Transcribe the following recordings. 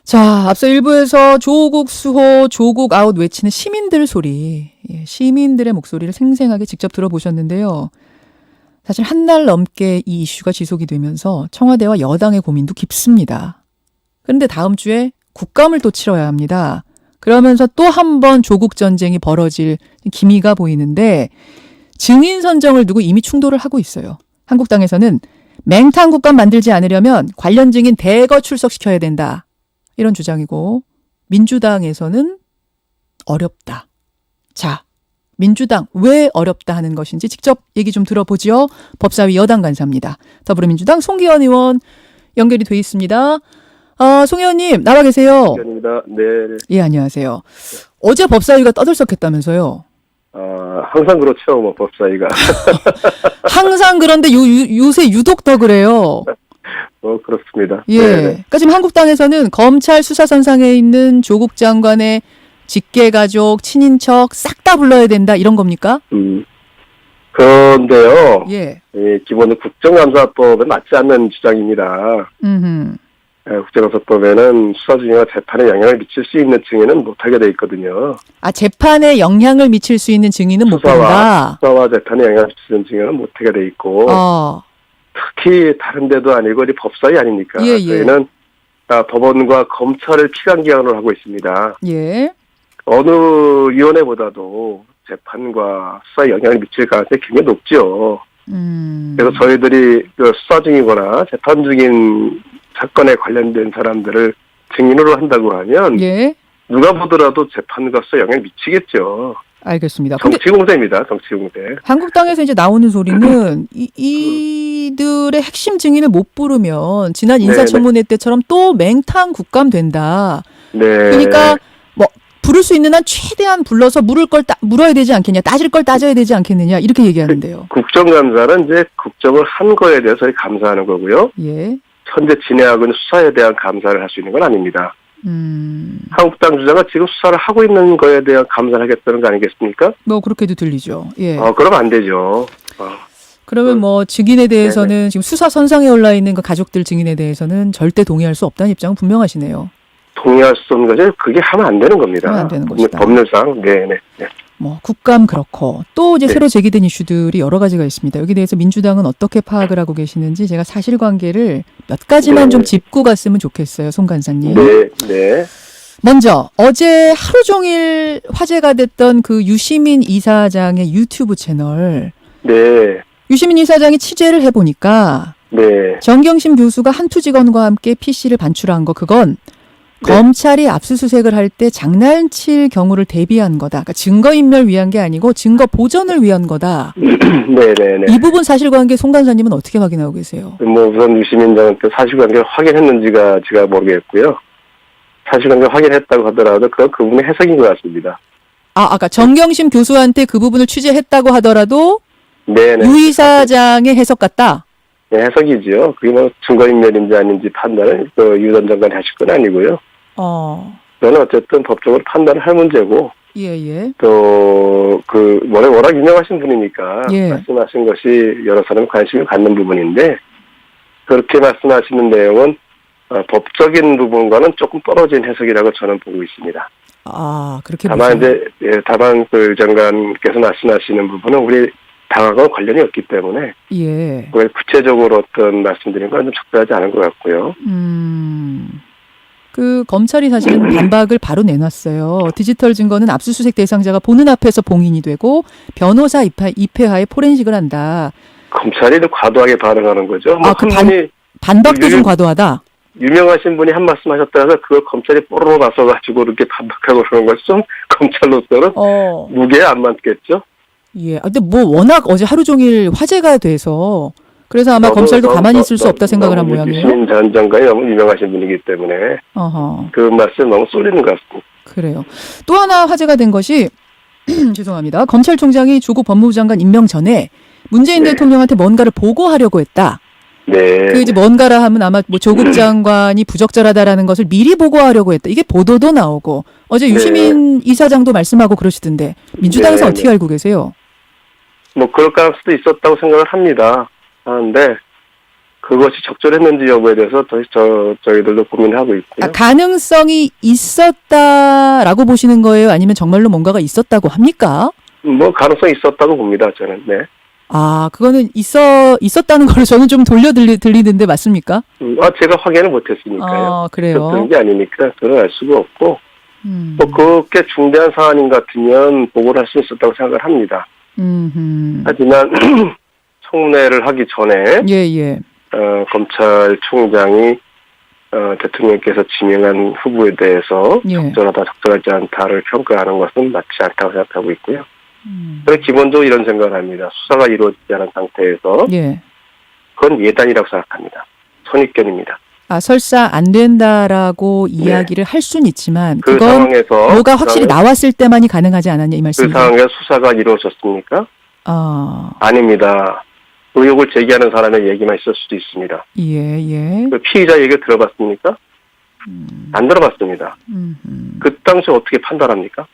자, 앞서 일부에서 조국 수호, 조국 아웃 외치는 시민들 소리, 시민들의 목소리를 생생하게 직접 들어보셨는데요. 사실 한 달 넘게 이 이슈가 지속이 되면서 청와대와 여당의 고민도 깊습니다. 그런데 다음 주에 국감을 또 치러야 합니다. 그러면서 또 한 번 조국 전쟁이 벌어질 기미가 보이는데 증인 선정을 두고 이미 충돌을 하고 있어요. 한국당에서는 맹탕 국감 만들지 않으려면 관련 증인 대거 출석시켜야 된다. 이런 주장이고 민주당에서는 어렵다. 자, 민주당 왜 어렵다 하는 것인지 직접 얘기 좀 들어보죠. 법사위 여당 간사입니다. 더불어민주당 송기현 의원 연결이 돼 있습니다. 송 의원님 나와 계세요. 입니다. 네. 예, 안녕하세요. 어제 법사위가 떠들썩했다면서요. 항상 그렇죠, 뭐 법사위가. 항상 그런데 요새 유독 더 그래요. 그렇습니다. 예. 네네. 그러니까 지금 한국당에서는 검찰 수사선상에 있는 조국 장관의 직계가족, 친인척 싹 다 불러야 된다 이런 겁니까? 그런데요. 예. 기본은 국정감사법에 맞지 않는 주장입니다. 국정감사법에는 수사 중이나 재판에 영향을 미칠 수 있는 증인은 못하게 돼 있거든요. 재판에 영향을 미칠 수 있는 증인은 못 본다. 수사와 재판에 영향을 미치는 증인은 못하게 돼 있고, 특히 다른 데도 아니고 우리 법사위 아닙니까? 예. 저희는 법원과 검찰을 피감기관으로 하고 있습니다. 예. 어느 위원회보다도 재판과 수사에 영향을 미칠 가능성이 굉장히 높죠. 그래서 저희들이 수사 중이거나 재판 중인 사건에 관련된 사람들을 증인으로 한다고 하면 예. 누가 보더라도 재판과 수사에 영향을 미치겠죠. 알겠습니다. 정치공세입니다. 정치공세. 한국당에서 이제 나오는 소리는 이들의 핵심 증인을 못 부르면 지난 인사청문회 때처럼 또 맹탕 국감 된다. 네. 그러니까 뭐 부를 수 있는 한 최대한 불러서 물어야 되지 않겠냐, 따질 걸 따져야 되지 않겠느냐 이렇게 얘기하는데요. 국정감사는 이제 국정을 한 거에 대해서 감사하는 거고요. 예. 현재 진행하고 있는 수사에 대한 감사를 할 수 있는 건 아닙니다. 한국당 주장은 지금 수사를 하고 있는 거에 대한 감사를 하겠다는 거 아니겠습니까? 뭐 그렇게도 들리죠. 예. 그러면 안 되죠. 그러면 뭐 증인에 대해서는 지금 수사 선상에 올라 있는 그 가족들 증인에 대해서는 절대 동의할 수 없다는 입장은 분명하시네요. 동의할 수 없는 것이 그게 하면 안 되는 겁니다. 하면 안 되는 것이다. 법률상. 네. 뭐 국감 그렇고 또 이제 새로 제기된 이슈들이 여러 가지가 있습니다. 여기 대해서 민주당은 어떻게 파악을 하고 계시는지 제가 사실관계를 몇 가지만 좀 짚고 갔으면 좋겠어요. 송 간사님. 네. 먼저 어제 하루 종일 화제가 됐던 그 유시민 이사장의 유튜브 채널. 네. 유시민 이사장이 취재를 해보니까 정경심 교수가 한 투 직원과 함께 PC를 반출한 거 그건 검찰이 압수수색을 할 때 장난칠 경우를 대비한 거다. 그러니까 증거인멸 위한 게 아니고 증거 보전을 위한 거다. 네네네. 이 부분 사실관계 송 간사님은 어떻게 확인하고 계세요? 우선 유시민 장한테 사실관계를 확인했는지가 제가 모르겠고요. 사실관계 확인했다고 하더라도 그 부분의 해석인 것 같습니다. 아까 정경심 교수한테 그 부분을 취재했다고 하더라도 유 이사장의 해석 같다? 네, 해석이죠. 그게 뭐 증거인멸인지 아닌지 판단을 유 전 장관이 하실 건 아니고요. 저는 어쨌든 법적으로 판단을 할 문제고. 예. 또, 워낙 유명하신 분이니까. 예. 말씀하신 것이 여러 사람이 관심을 갖는 부분인데, 그렇게 말씀하시는 내용은, 법적인 부분과는 조금 떨어진 해석이라고 저는 보고 있습니다. 그렇게 다만 다만 그 장관께서 말씀하시는 부분은 우리 당하고 관련이 없기 때문에. 그걸 구체적으로 어떤 말씀드린 건 좀 적절하지 않은 것 같고요. 그 검찰이 사실은 반박을 바로 내놨어요. 디지털 증거는 압수수색 대상자가 보는 앞에서 봉인이 되고 변호사 입회하에 포렌식을 한다. 검찰이 과도하게 반응하는 거죠. 반박도 좀 과도하다. 유명하신 분이 한 말씀하셨다 해서 그걸 검찰이 뽀로로 나서가지고 이렇게 반박하고 그러는 것이 좀 검찰로서는 무게에 안 맞겠죠. 예. 근데 워낙 어제 하루 종일 화제가 돼서 그래서 아마 검찰도 가만히 있을 수 없다 생각을 한 모양이에요. 유시민 전 장관이 너무 유명하신 분이기 때문에 그 말씀 너무 쏠리는 것 같습니다. 그래요. 또 하나 화제가 된 것이 죄송합니다. 검찰총장이 조국 법무부 장관 임명 전에 문재인 대통령한테 뭔가를 보고하려고 했다. 이제 뭔가라 하면 아마 조국 장관이 부적절하다라는 것을 미리 보고하려고 했다. 이게 보도도 나오고 어제 유시민 이사장도 말씀하고 그러시던데 민주당에서 어떻게 알고 계세요? 그럴 가능성도 있었다고 생각을 합니다. 하는데 그것이 적절했는지 여부에 대해서 저희들도 고민하고 있고요. 가능성이 있었다라고 보시는 거예요? 아니면 정말로 뭔가가 있었다고 합니까? 뭐 가능성이 있었다고 봅니다. 저는. 네. 그거는 있었다는 걸 저는 좀 들리는데 맞습니까? 제가 확인을 못했으니까요. 그래요. 그런 게 아니니까 그걸 알 수가 없고, 뭐 그렇게 중대한 사안인 같으면 보고를 할 수 있었다고 생각을 합니다. 하지만 청문회를 하기 전에 예. 검찰총장이 대통령께서 지명한 후보에 대해서 적절하다, 적절하지 않다를 평가하는 것은 맞지 않다고 생각하고 있고요. 그래서 기본적으로 이런 생각을 합니다. 수사가 이루어지지 않은 상태에서 그건 예단이라고 생각합니다. 선입견입니다. 설사 안 된다라고 이야기를 할 수는 있지만 그 그건 상황에서 뭐가 확실히 나왔을 때만이 가능하지 않았냐 이 말씀이죠. 그 상황에서 수사가 이루어졌습니까? 아닙니다. 의혹을 제기하는 사람의 얘기만 있을 수도 있습니다. 예. 그 피의자 얘기를 들어봤습니까? 안 들어봤습니다. 그 당시 어떻게 판단합니까?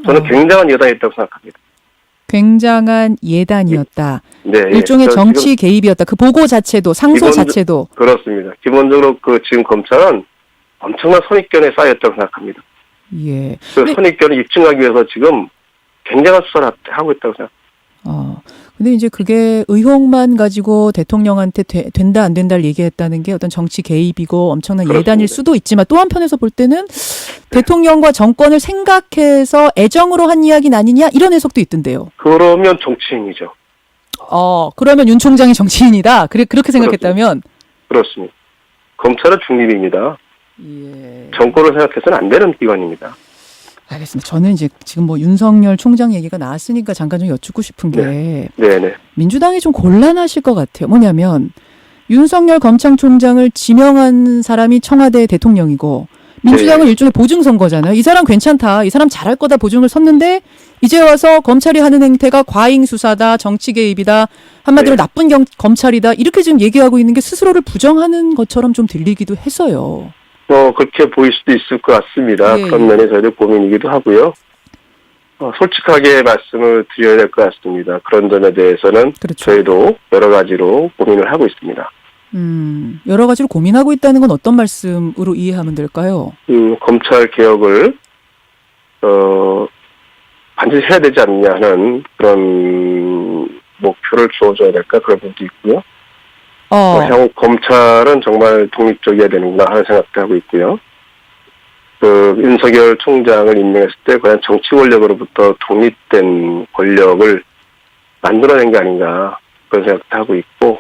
저는 굉장한 예단이었다고 생각합니다. 굉장한 예단이었다. 네, 일종의 정치 개입이었다. 그 보고 자체도, 상소 자체도. 그렇습니다. 기본적으로 지금 검찰은 엄청난 선입견에 쌓였다고 생각합니다. 예. 그 선입견을 입증하기 위해서 지금 굉장한 수사를 하고 있다고 생각합니다. 근데 이제 그게 의혹만 가지고 대통령한테 된다 안 된다를 얘기했다는 게 어떤 정치 개입이고 엄청난 그렇습니다. 예단일 수도 있지만 또 한편에서 볼 때는 대통령과 정권을 생각해서 애정으로 한 이야기는 아니냐 이런 해석도 있던데요. 그러면 정치인이죠. 그러면 윤 총장이 정치인이다. 그렇게 생각했다면? 그렇습니다. 검찰은 중립입니다. 예. 정권을 생각해서는 안 되는 기관입니다. 알겠습니다. 저는 이제 지금 뭐 윤석열 총장 얘기가 나왔으니까 잠깐 좀 여쭙고 싶은 게 네네. 민주당이 좀 곤란하실 것 같아요. 뭐냐면 윤석열 검찰총장을 지명한 사람이 청와대 대통령이고 민주당은 일종의 보증 선거잖아요. 이 사람 괜찮다. 이 사람 잘할 거다 보증을 섰는데 이제 와서 검찰이 하는 행태가 과잉 수사다. 정치 개입이다. 한마디로 나쁜 검찰이다. 이렇게 지금 얘기하고 있는 게 스스로를 부정하는 것처럼 좀 들리기도 해서요. 그렇게 보일 수도 있을 것 같습니다. 그런 면에 저희도 고민이기도 하고요. 솔직하게 말씀을 드려야 될 것 같습니다. 그런 점에 대해서는 저희도 여러 가지로 고민을 하고 있습니다. 여러 가지로 고민하고 있다는 건 어떤 말씀으로 이해하면 될까요? 검찰 개혁을 반드시 해야 되지 않느냐 하는 그런 목표를 주어줘야 될까 그런 부분도 있고요. 향후 검찰은 정말 독립적이어야 되는구나 하는 생각도 하고 있고요. 윤석열 총장을 임명했을 때 과연 정치 권력으로부터 독립된 권력을 만들어낸 게 아닌가 그런 생각도 하고 있고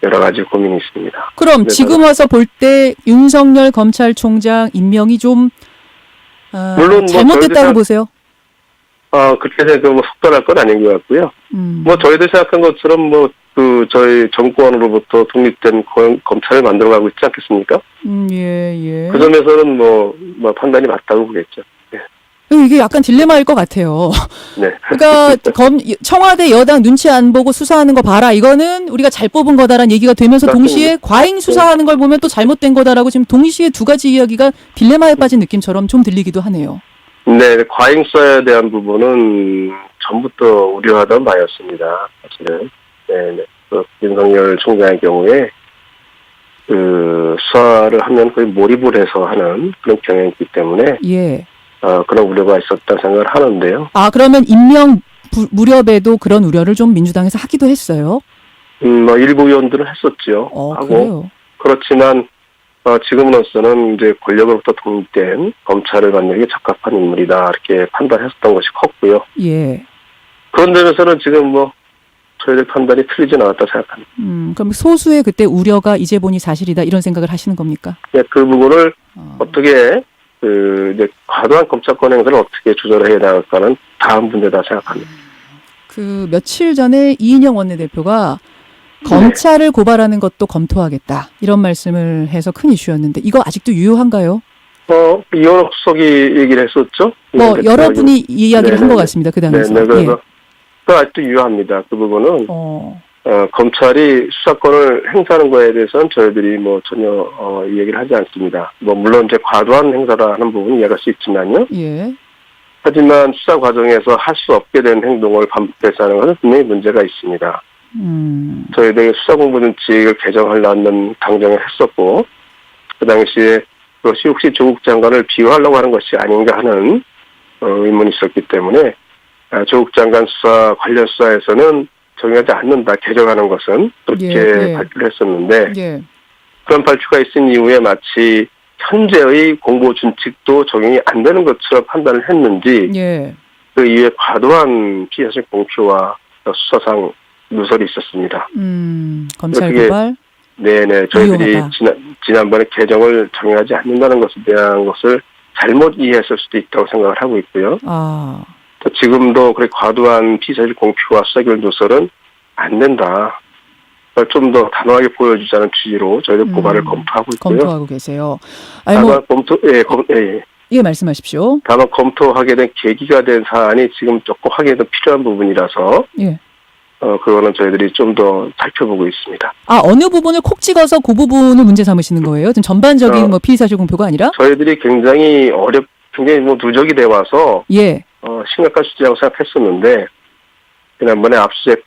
여러 가지 고민이 있습니다. 그럼 지금 와서 볼 때 윤석열 검찰총장 임명이 좀 물론 잘못됐다고 보세요? 그렇게 해서 속단할 건 아닌 것 같고요. 저희들 생각한 것처럼 저희 정권으로부터 독립된 검찰을 만들어가고 있지 않겠습니까? 예. 그 점에서는 판단이 맞다고 보겠죠. 네. 이게 약간 딜레마일 것 같아요. 네. 그러니까 청와대 여당 눈치 안 보고 수사하는 거 봐라. 이거는 우리가 잘 뽑은 거다라는 얘기가 되면서 동시에 과잉 수사하는 걸 보면 또 잘못된 거다라고 지금 동시에 두 가지 이야기가 딜레마에 빠진 느낌처럼 좀 들리기도 하네요. 네, 과잉 수사에 대한 부분은 전부터 우려하던 바였습니다. 사실은. 네. 윤석열 총장의 경우에 수사를 하면 거의 몰입을 해서 하는 그런 경향이 있기 때문에 그런 우려가 있었다고 생각을 하는데요. 그러면 임명 무렵에도 그런 우려를 좀 민주당에서 하기도 했어요? 일부 의원들은 했었죠. 그래요? 그렇지만 지금으로서는 이제 권력으로부터 독립된 검찰을 만들기 적합한 인물이다 이렇게 판단했었던 것이 컸고요. 예. 그런 점에서는 지금 저희들 판단이 틀리진 않았다 생각합니다. 그럼 소수의 그때 우려가 이제 보니 사실이다 이런 생각을 하시는 겁니까? 네, 그 부분을 어떻게 이제 과도한 검찰권 행사를 어떻게 조절해 나갈까는 다음 문제다 생각합니다. 며칠 전에 이인영 원내대표가 검찰을 고발하는 것도 검토하겠다 이런 말씀을 해서 큰 이슈였는데 이거 아직도 유효한가요? 이현옥 수석이 얘기를 했었죠. 여러분이 이야기를 한 것 같습니다. 그 당에서. 네, 그래서 아직도 유효합니다. 그 부분은 검찰이 수사권을 행사하는 거에 대해서는 저희들이 전혀 이 얘기를 하지 않습니다. 물론 이제 과도한 행사라 하는 부분은 이해할 수 있지만요. 예. 하지만 수사 과정에서 할 수 없게 된 행동을 반복해서 하는 것은 분명히 문제가 있습니다. 저희들이 수사공무원칙을 개정하려는 당정을 했었고, 그 당시에 그것이 혹시 조국 장관을 비호하려고 하는 것이 아닌가 하는 의문이 있었기 때문에 조국 장관 수사 관련 수사에서는 적용하지 않는다, 개정하는 것은 그렇게 발표를 했었는데 그런 발표가 있은 이후에 마치 현재의 공보 준칙도 적용이 안 되는 것처럼 판단을 했는지 그 이후에 과도한 피해자의 공표와 수사상 누설이 있었습니다. 검찰 고발? 네네. 저희들이 지난번에 개정을 적용하지 않는다는 것에 대한 것을 잘못 이해했을 수도 있다고 생각을 하고 있고요. 지금도 그렇게 과도한 피해자의 공표와 수사결 누설은 안 된다. 좀 더 단호하게 보여주자는 취지로 저희들 고발을 검토하고 있고요. 검토하고 계세요. 다만 예, 말씀하십시오. 다만 검토하게 된 계기가 된 사안이 지금 조금 확인도 필요한 부분이라서 그거는 저희들이 좀 더 살펴보고 있습니다. 어느 부분을 콕 찍어서 그 부분을 문제 삼으시는 거예요? 지금 전반적인 피의사실 공표가 아니라? 저희들이 굉장히 누적이 돼 와서 심각한 수준이라고 생각했었는데 지난번에 압수수색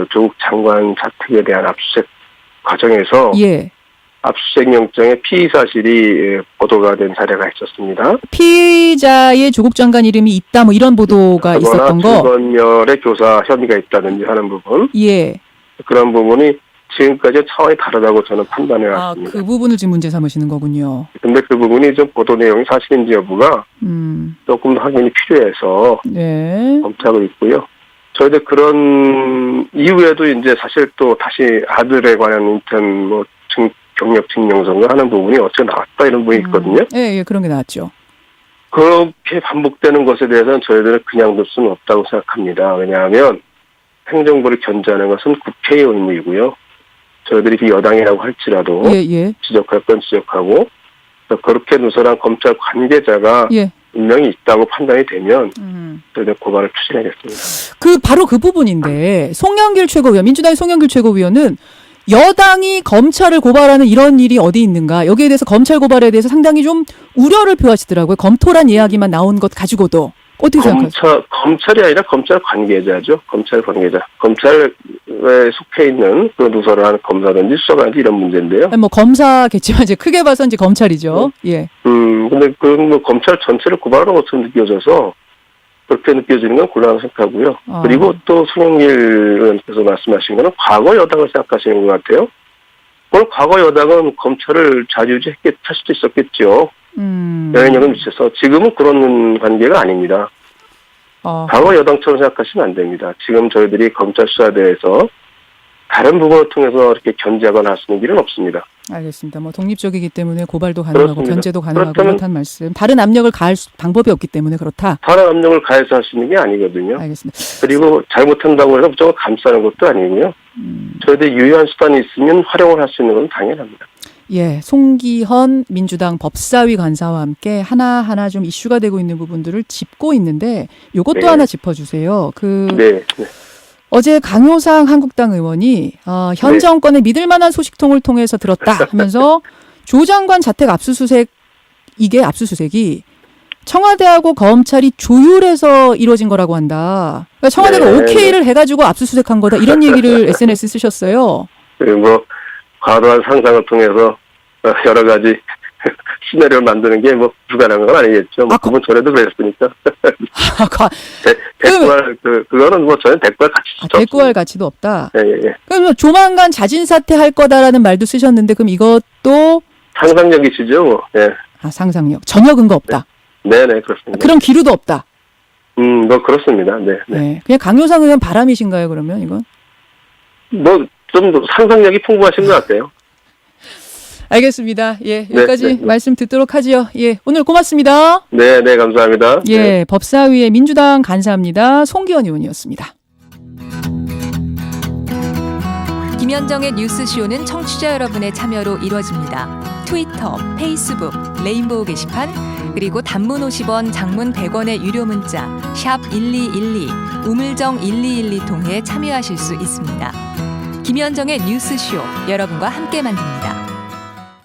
조국 장관 자택에 대한 압수수색 과정에서 압수수색 영장에 피의 사실이 보도가 된 사례가 있었습니다. 피의자의 조국 장관 이름이 있다, 뭐 이런 보도가 있었던 거. 증거인멸의 교사 혐의가 있다든지 하는 부분. 그런 부분이 지금까지 차원이 다르다고 저는 판단해 왔습니다. 그 부분을 지금 문제 삼으시는 거군요. 근데 그 부분이 좀 보도 내용이 사실인지 여부가 조금 더 확인이 필요해서 검토하고 있고요. 저희들 그런 이후에도 이제 사실 또 다시 아들에 관한 인턴 경력 증명서인가 하는 부분이 어째 나왔다 이런 부분이 있거든요. 그런 게 나왔죠. 그렇게 반복되는 것에 대해서는 저희들은 그냥 둘 수는 없다고 생각합니다. 왜냐하면 행정부를 견제하는 것은 국회의 의무이고요. 저희들이 비여당이라고 할지라도 지적할 건 지적하고 그렇게 누설한 검찰 관계자가 분명히 있다고 판단이 되면 저희들 고발을 추진하겠습니다. 바로 그 부분인데 송영길 최고위원, 민주당의 송영길 최고위원은 여당이 검찰을 고발하는 이런 일이 어디 있는가, 여기에 대해서 검찰 고발에 대해서 상당히 좀 우려를 표하시더라고요. 검토란 이야기만 나온 것 가지고도. 어떻게 생각하세요? 검찰이 아니라 검찰 관계자죠. 검찰 관계자. 검찰에 속해 있는 그 누설을 하는 검사든지 수사관든지 이런 문제인데요. 검사겠지만 이제 크게 봐서 이제 검찰이죠. 근데 검찰 전체를 고발하는 것처럼 느껴져서 그렇게 느껴지는 건 곤란하다고 생각하고요. 그리고 또 송영길 의원께서 말씀하신 거는 과거 여당을 생각하시는 것 같아요. 물론 과거 여당은 검찰을 좌지우지할 수도 있었겠죠. 영향력을 미쳐서 지금은 그런 관계가 아닙니다. 과거 여당처럼 생각하시면 안 됩니다. 지금 저희들이 검찰 수사에 대해서 다른 부분을 통해서 이렇게 견제하거나 할 수 있는 일은 없습니다. 알겠습니다. 독립적이기 때문에 고발도 가능하고 그렇습니다. 견제도 가능하고 그렇다는 말씀. 다른 압력을 가할 방법이 없기 때문에 그렇다. 다른 압력을 가해서 할 수 있는 게 아니거든요. 알겠습니다. 그리고 잘못한다고 해서 무조건 감싸는 것도 아니고요. 저희들이 유효한 수단이 있으면 활용을 할 수 있는 건 당연합니다. 송기헌 민주당 법사위 간사와 함께 하나하나 좀 이슈가 되고 있는 부분들을 짚고 있는데 이것도 하나 짚어주세요. 어제 강효상 한국당 의원이 현 정권의 믿을 만한 소식통을 통해서 들었다 하면서 조 장관 자택 압수수색이 청와대하고 검찰이 조율해서 이루어진 거라고 한다. 그러니까 청와대가 오케이를 해가지고 압수수색한 거다. 이런 얘기를 SNS에 쓰셨어요. 과도한 상상을 통해서 여러 가지 시나리오를 만드는 게 불가능한 건 아니겠죠. 그분 전에도 그랬으니까. 그거는 전혀 대꾸할 가치도 없다. 대꾸할 가치도 없다. 그럼 조만간 자진 사퇴할 거다라는 말도 쓰셨는데 그럼 이것도 상상력이시죠. 상상력. 전혀 근거 없다. 네네 그렇습니다. 그런 기류도 없다. 그렇습니다. 네. 그냥 강효상 의원 바람이신가요 그러면 이건? 좀 상상력이 풍부하신 것 같아요. 알겠습니다. 여기까지 말씀 듣도록 하지요. 오늘 고맙습니다. 네, 감사합니다. 법사위의 민주당 간사입니다. 송기헌 의원이었습니다. 김현정의 뉴스쇼는 청취자 여러분의 참여로 이루어집니다. 트위터, 페이스북, 레인보우 게시판, 그리고 단문 50원, 장문 100원의 유료 문자 샵 1212, 우물정 1212 통해 참여하실 수 있습니다. 김현정의 뉴스쇼, 여러분과 함께 만듭니다.